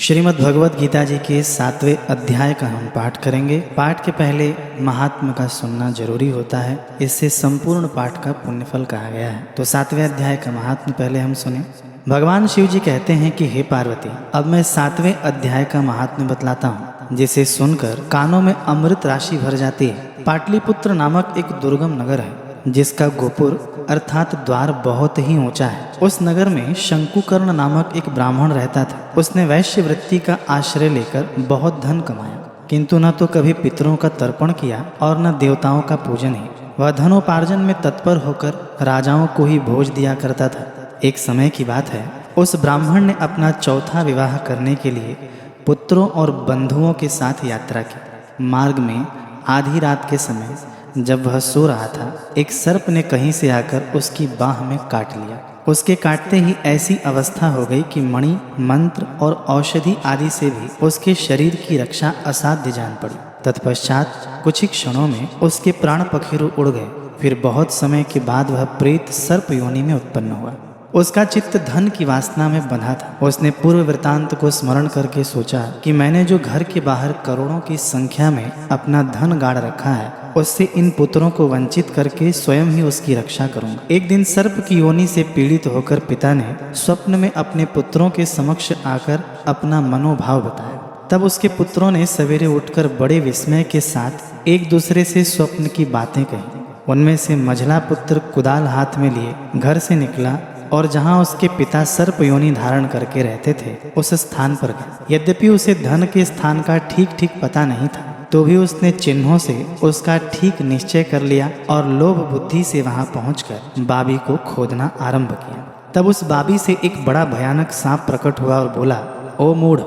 श्रीमद् भगवद गीता जी के 7वें अध्याय का हम पाठ करेंगे। पाठ के पहले महात्मा का सुनना जरूरी होता है, इससे संपूर्ण पाठ का पुण्यफल कहा गया है। तो 7वें अध्याय का महात्मा पहले हम सुने। भगवान शिव जी कहते हैं कि हे पार्वती, अब मैं 7वें अध्याय का महात्मा बतलाता हूँ, जिसे सुनकर कानों में अमृत राशि भर जाती है। पाटलिपुत्र नामक एक दुर्गम नगर है, जिसका गोपुर अर्थात द्वार बहुत ही ऊंचा है। उस नगर में शंकुकर्ण नामक एक ब्राह्मण रहता था। उसने वैश्य वृत्ति का आश्रय लेकर बहुत धन कमाया, किंतु न तो कभी पितरों का तर्पण किया और न देवताओं का पूजन ही। वह धनोपार्जन में तत्पर होकर राजाओं को ही भोज दिया करता था। एक समय की बात है, उस ब्राह्मण ने अपना चौथा विवाह करने के लिए पुत्रों और बंधुओं के साथ यात्रा की। मार्ग में आधी रात के समय जब वह सो रहा था, एक सर्प ने कहीं से आकर उसकी बाह में काट लिया। उसके काटते ही ऐसी अवस्था हो गई कि मणि, मंत्र और औषधि आदि से भी उसके शरीर की रक्षा असाध्य जान पड़ी। तत्पश्चात कुछ ही क्षणों में उसके प्राण पखेरु उड़ गए। फिर बहुत समय के बाद वह प्रेत सर्प योनि में उत्पन्न हुआ। उसका चित्त धन की वासना में बंधा था। उसने पूर्व वृतांत को स्मरण करके सोचा कि मैंने जो घर के बाहर करोड़ों की संख्या में अपना धन गाड़ रखा है, उससे इन पुत्रों को वंचित करके स्वयं ही उसकी रक्षा करूंगा। एक दिन सर्प की योनि से पीड़ित होकर पिता ने स्वप्न में अपने पुत्रों के समक्ष आकर अपना मनोभाव बताया। तब उसके पुत्रों ने सवेरे उठकर बड़े विस्मय के साथ एक दूसरे से स्वप्न की बातें कही। उनमें से मझला पुत्र कुदाल हाथ में लिए घर से निकला और जहां उसके पिता सर्प योनि धारण करके रहते थे, उस स्थान पर गया। यद्यपि उसे धन के स्थान का ठीक ठीक पता नहीं था, तो भी उसने चिन्हों से उसका ठीक निश्चय कर लिया और लोभ बुद्धि से वहां पहुंचकर बाबी को खोदना आरंभ किया। तब उस बाबी से एक बड़ा भयानक सांप प्रकट हुआ और बोला, ओ मूढ़,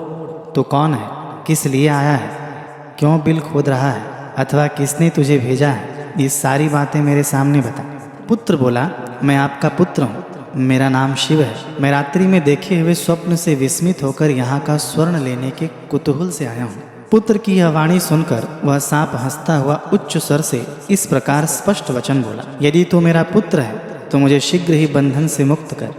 तू कौन है? किस लिए आया है? क्यों बिल खोद रहा है? अथवा किसने तुझे भेजा है? ये सारी बातें मेरे सामने बता। पुत्र बोला, मैं आपका पुत्र हूँ, मेरा नाम शिव है। मैं रात्रि में देखे हुए स्वप्न से विस्मित होकर यहाँ का स्वर्ण लेने के कुतूहल से आया हूँ। पुत्र की यह वाणी सुनकर वह सांप हंसता हुआ उच्च स्वर से इस प्रकार स्पष्ट वचन बोला, यदि तू मेरा पुत्र है तो मुझे शीघ्र ही बंधन से मुक्त कर।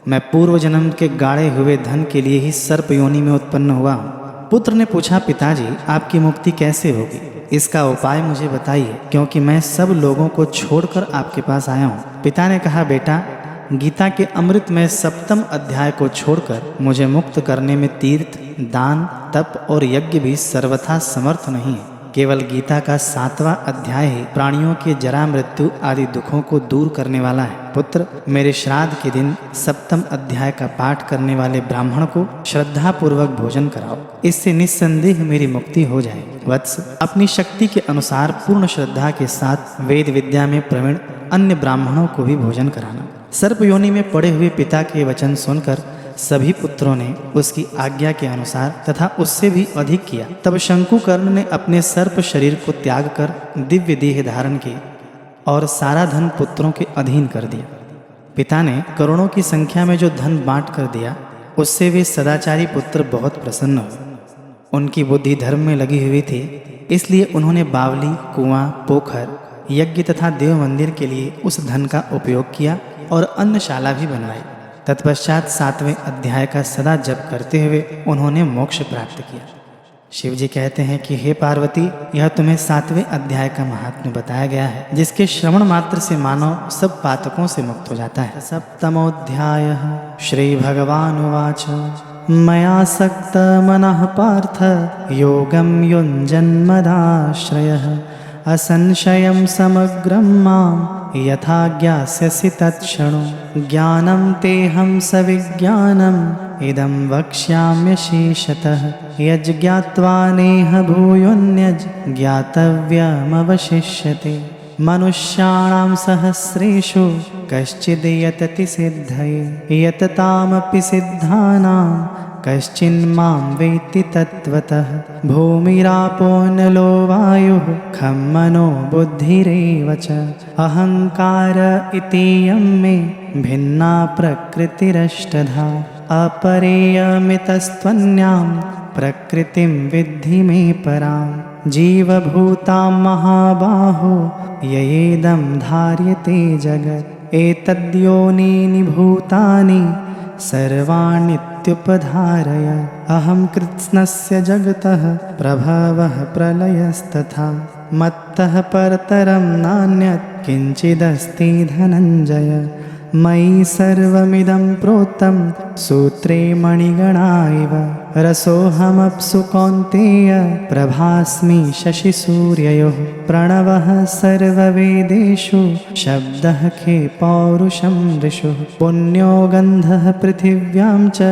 मैं पूर्व जन्म के गाड़े हुए धन के लिए ही सर्प योनि में उत्पन्न हुआ हूँ। पुत्र ने पूछा, पिताजी, आपकी मुक्ति कैसे होगी? इसका उपाय मुझे बताइए, क्योंकि मैं सब लोगों को छोड़कर आपके पास आया हूँ। पिता ने कहा, बेटा, गीता के अमृत में 7वें अध्याय को छोड़कर मुझे मुक्त करने में तीर्थ, दान, तप और यज्ञ भी सर्वथा समर्थ नहीं है। केवल गीता का 7वां अध्याय ही प्राणियों के जरा मृत्यु आदि दुखों को दूर करने वाला है। पुत्र, मेरे श्राद्ध के दिन 7वें अध्याय का पाठ करने वाले ब्राह्मण को श्रद्धा पूर्वक भोजन कराओ, इससे निस्संदेह मेरी मुक्ति हो जाएगी। वत्स, अपनी शक्ति के अनुसार पूर्ण श्रद्धा के साथ वेद विद्या में प्रवीण अन्य ब्राह्मणों को भी भोजन कराना। सर्प योनि में पड़े हुए पिता के वचन सुनकर सभी पुत्रों ने उसकी आज्ञा के अनुसार तथा उससे भी अधिक किया। तब शंकुकर्ण ने अपने सर्प शरीर को त्याग कर दिव्य देह धारण की और सारा धन पुत्रों के अधीन कर दिया। पिता ने करोड़ों की संख्या में जो धन बांट कर दिया, उससे वे सदाचारी पुत्र बहुत प्रसन्न हुए। उनकी बुद्धि धर्म में लगी हुई थी, इसलिए उन्होंने बावली, कुआं, पोखर, यज्ञ तथा देव मंदिर के लिए उस धन का उपयोग किया और अन्नशाला भी बनवाई। तत्पश्चात 7वें अध्याय का सदा जप करते हुए उन्होंने मोक्ष प्राप्त किया। शिव जी कहते हैं कि हे पार्वती, यह तुम्हें 7वें अध्याय का महात्म्य बताया गया है, जिसके श्रवण मात्र से मानव सब पातकों से मुक्त हो जाता है। 7मोऽध्यायः श्री भगवानुवाच मया सक्त मनः पार्थ योगं युञ्जन्मदाश्रयः असंशयं समग्रं मां यथा ज्ञास्यसि तत्क्षणो ज्ञानं तेऽहं सविज्ञानम् इदं वक्ष्याम्यशेषतः यज्ज्ञात्वा नेह भूयोऽन्यज् ज्ञातव्यमवशिष्यते। मनुष्याणां सहस्रेषु कश्चिद् यतति सिद्धये यततामपि सिद्धानां कश्चिन्मां वेत्ति तत्त्वतः। भूमिरापो नलो वायुः खं मनो बुद्धिरेव च अहंकार इतीयं मे भिन्ना प्रकृतिरष्टधा। अपरेयमितस्त्वन्यां प्रकृतिं विद्धि मे परां। जीवभूतां महाबाहो ययेदं धार्यते जगत् एतद्योनीनि भूतानि सर्वाण्येव त्युपधारय। अहं कृत्स्नस्य जगतः प्रभवः प्रलयस्तथा मत्तः परतरं नान्यत् किञ्चिदस्ति धनञ्जय। मयि सर्वमिदं प्रोतं सूत्रे मणिगणा इव। रसोऽहमप्सु कौन्तेय प्रभास्मि शशिसूर्ययोः। प्रणवः सर्ववेदेषु शब्दः खे पौरुषं ऋषुः। पुण्यो गन्धः पृथिव्यां च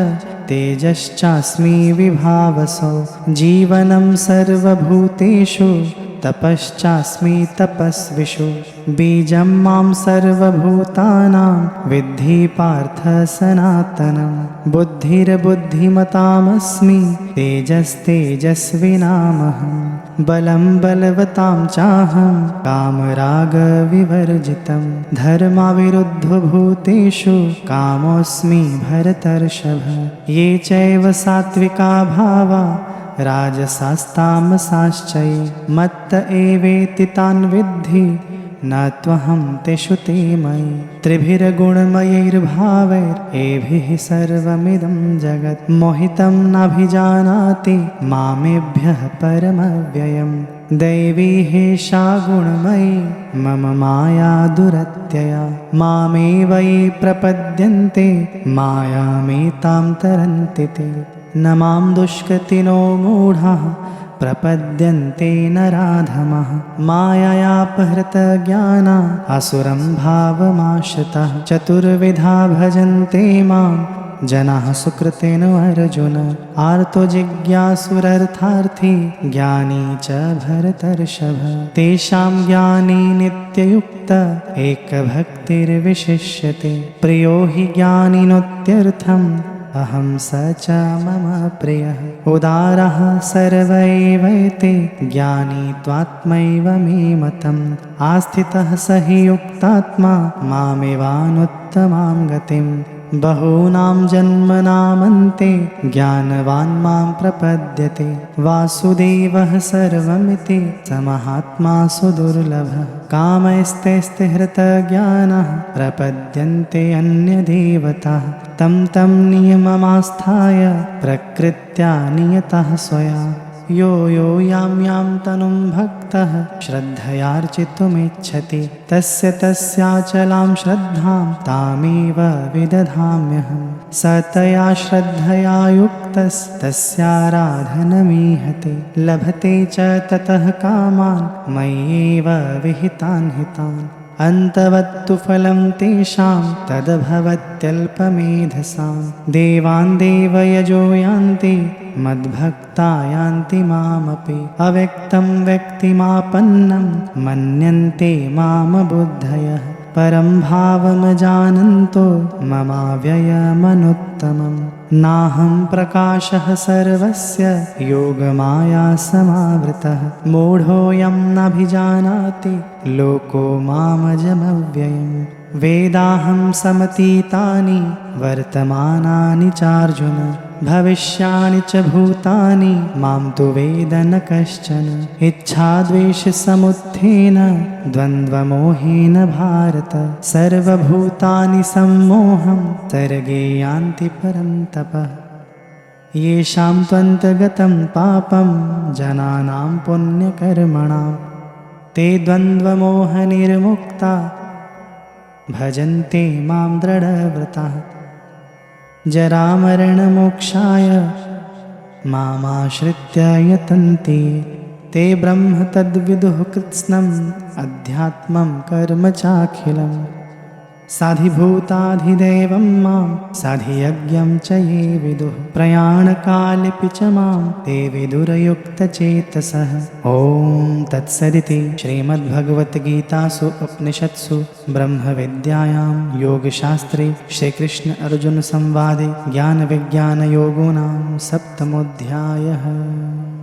तेजश्चास्मि विभावसो। जीवनं सर्वभूतेषु तपश्चास्मि तपस्विषु। बीजं मां सर्वभूतानां विद्धि पार्थ सनातनं। बुद्धिर्बुद्धिमतामस्मि तेजस्तेजस्विनामहं। बलं बलवतां चाहं कामरागविवर्जितं। धर्माविरुद्धो भूतेषु कामोऽस्मि भरतर्षभ। ये चैव सात्विका भावा राजसास्तामसाश्चये। मत्त एवेति तान् विद्धि न त्वहं तेषु ते मयि। त्रिभिर्गुणमयैर्भावैरेभिः सर्वमिदं जगत्। मोहितं नाभिजानाति मामेभ्यः परमव्ययम्। दैवी हेषा गुणमयी मम माया दुरत्यया। मामेवैः प्रपद्यन्ते मायामेतां तरन्ति ते। न मां दुष्कृतिनो मूढाः प्रपद्यन्ते नराधमः। माययापहृतज्ञाना असुरं भावमाश्रितः। चतुर्विधा भजन्ते मां जनाः सुकृतेन अर्जुन। आर्तो जिज्ञासुरर्थार्थी ज्ञानी च भरतर्षभ। तेषां ज्ञानी नित्ययुक्त एकभक्तिर्विशिष्यते। प्रियो हि ज्ञानिनोत्यर्थम् अहं स च मम प्रियः। उदारः सर्व एवैते ज्ञानी त्वात्मैव मे मतम्। आस्थितः स हि युक्तात्मा मामेवानुत्तमां गतिम्। बहूनां जन्मनामन्ते ज्ञानवान् मां प्रपद्यते। वासुदेवः सर्वमिति स महात्मा सुदुर्लभः। कामैस्तैस्ते हृतज्ञानः प्रपद्यन्ते अन्यदेवताः। तं तं नियममास्थाय प्रकृत्या नियतः स्वया। यो यो यां यां तनुं भक्तः श्रद्धयार्चितुमिच्छति। तस्य तस्याचलां श्रद्धां तामेव विदधाम्यहम्। स तया श्रद्धया युक्तस्तस्याराधनमीहते। लभते च ततः कामान् मय्येव विहितान् हितान्। अन्तवत्तु फलं तेषां तद्भवत्यल्पमेधसां। देवान् देवयजो यान्ति मद्भक्ता यान्ति मामपि। अव्यक्तं व्यक्तिमापन्नं मन्यन्ते मामबुद्धयः। परं भावमजानन्तो ममाव्ययमनुत्तमम्। नाहं प्रकाशः सर्वस्य योगमाया समावृतः। मूढोऽयं नाभिजानाति लोको मामजमव्ययम्। वेदाहं समतीतानि वर्तमानानि चार्जुन। भविष्याणि च भूतानि मां तु वेद न कश्चन। इच्छाद्वेषसमुत्थेन द्वन्द्वमोहेन भारत। सर्वभूतानि सम्मोहं सर्गे यान्ति परन्तपः। येषां त्वन्तगतं पापं जनानां पुण्यकर्मणां। ते द्वन्द्वमोहनिर्मुक्ता भजन्ते मां दृढव्रताः। जरामरणमोक्षाय मामाश्रित्य यतन्ति। ते ब्रह्म तद्विदुः कृत्स्नम् अध्यात्मं कर्म चाखिलम्। साधिभूताधिदैवं मां साधियज्ञं च ये विदुः। प्रयाणकालेऽपि च मां ते विदुरयुक्तचेतसः। ॐ तत्सदिति श्रीमद्भगवद्गीतासु उपनिषत्सु ब्रह्मविद्यायां योगशास्त्रे श्रीकृष्ण अर्जुन संवादे ज्ञानविज्ञानयोगो नाम 7मोऽध्यायः।